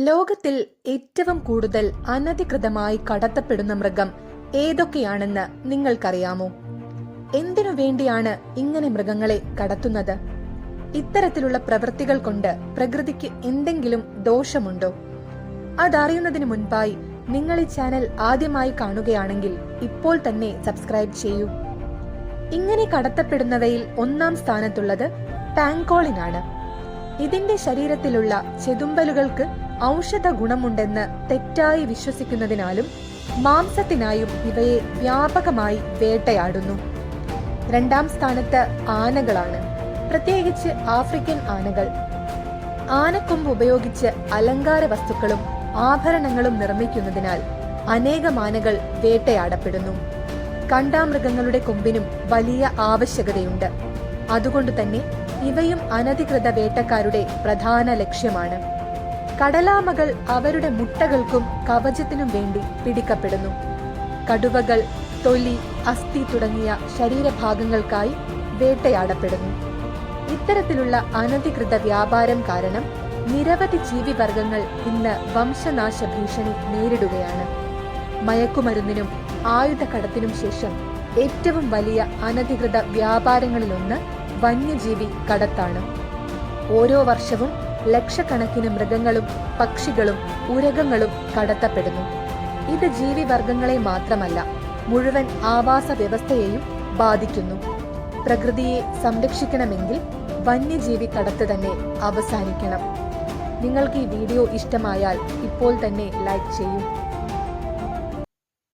ലോകത്തിൽ ഏറ്റവും കൂടുതൽ അനധികൃതമായി കടത്തപ്പെടുന്ന മൃഗം ഏതൊക്കെയാണെന്ന് നിങ്ങൾക്കറിയാമോ? എന്തിനു വേണ്ടിയാണ് ഇങ്ങനെ മൃഗങ്ങളെ കടത്തുന്നത്? ഇത്തരത്തിലുള്ള പ്രവൃത്തികൾ കൊണ്ട് പ്രകൃതിക്ക് എന്തെങ്കിലും ദോഷമുണ്ടോ? അതറിയുന്നതിന് മുൻപായി നിങ്ങൾ ഈ ചാനൽ ആദ്യമായി കാണുകയാണെങ്കിൽ ഇപ്പോൾ തന്നെ സബ്സ്ക്രൈബ് ചെയ്യൂ. ഇങ്ങനെ കടത്തപ്പെടുന്നവയിൽ ഒന്നാം സ്ഥാനത്തുള്ളത് പാങ്കോളിനാണ്. ഇതിന്റെ ശരീരത്തിലുള്ള ചെതുമ്പലുകൾക്ക് ഔഷധ ഗുണമുണ്ടെന്ന് തെറ്റായി വിശ്വസിക്കുന്നതിനാലും മാംസത്തിനായും ഇവയെ വ്യാപകമായി വേട്ടയാടുന്നു. രണ്ടാം സ്ഥാനത്ത് ആനകളാണ്, പ്രത്യേകിച്ച് ആഫ്രിക്കൻ ആനകൾ. ആനക്കൊമ്പ് ഉപയോഗിച്ച് അലങ്കാര വസ്തുക്കളും ആഭരണങ്ങളും നിർമ്മിക്കുന്നതിനാൽ അനേകം ആനകൾ വേട്ടയാടപ്പെടുന്നു. കാണ്ടാമൃഗങ്ങളുടെ കൊമ്പിനും വലിയ ആവശ്യകതയുണ്ട്. അതുകൊണ്ട് തന്നെ ഇവയും അനധികൃത വേട്ടക്കാരുടെ പ്രധാന ലക്ഷ്യമാണ്. കടലാമകൾ അവരുടെ മുട്ടകൾക്കും കവചത്തിനും വേണ്ടി പിടിക്കപ്പെടുന്നു. കടുവകൾ തൊലി, അസ്ഥി തുടങ്ങിയ ശരീരഭാഗങ്ങൾക്കായി വേട്ടയാടപ്പെടുന്നു. ഇത്തരത്തിലുള്ള അനധികൃത വ്യാപാരം കാരണം നിരവധി ജീവിവർഗങ്ങൾ ഇന്ന് വംശനാശ ഭീഷണി നേരിടുകയാണ്. മയക്കുമരുന്നിനും ആയുധക്കടത്തിനും ശേഷം ഏറ്റവും വലിയ അനധികൃത വ്യാപാരങ്ങളിലൊന്ന് വന്യജീവി കടത്താണ്. ഓരോ വർഷവും ലക്ഷക്കണക്കിന് മൃഗങ്ങളും പക്ഷികളും ഉരഗങ്ങളും കടത്തപ്പെടുന്നു. ഇത് ജീവിവർഗങ്ങളെ മാത്രമല്ല, മുഴുവൻ ആവാസ വ്യവസ്ഥയെയും ബാധിക്കുന്നു. പ്രകൃതിയെ സംരക്ഷിക്കണമെങ്കിൽ വന്യജീവി കടത്ത് തന്നെ അവസാനിക്കണം. നിങ്ങൾക്ക് ഈ വീഡിയോ ഇഷ്ടമായാൽ ഇപ്പോൾ തന്നെ ലൈക്ക് ചെയ്യൂ.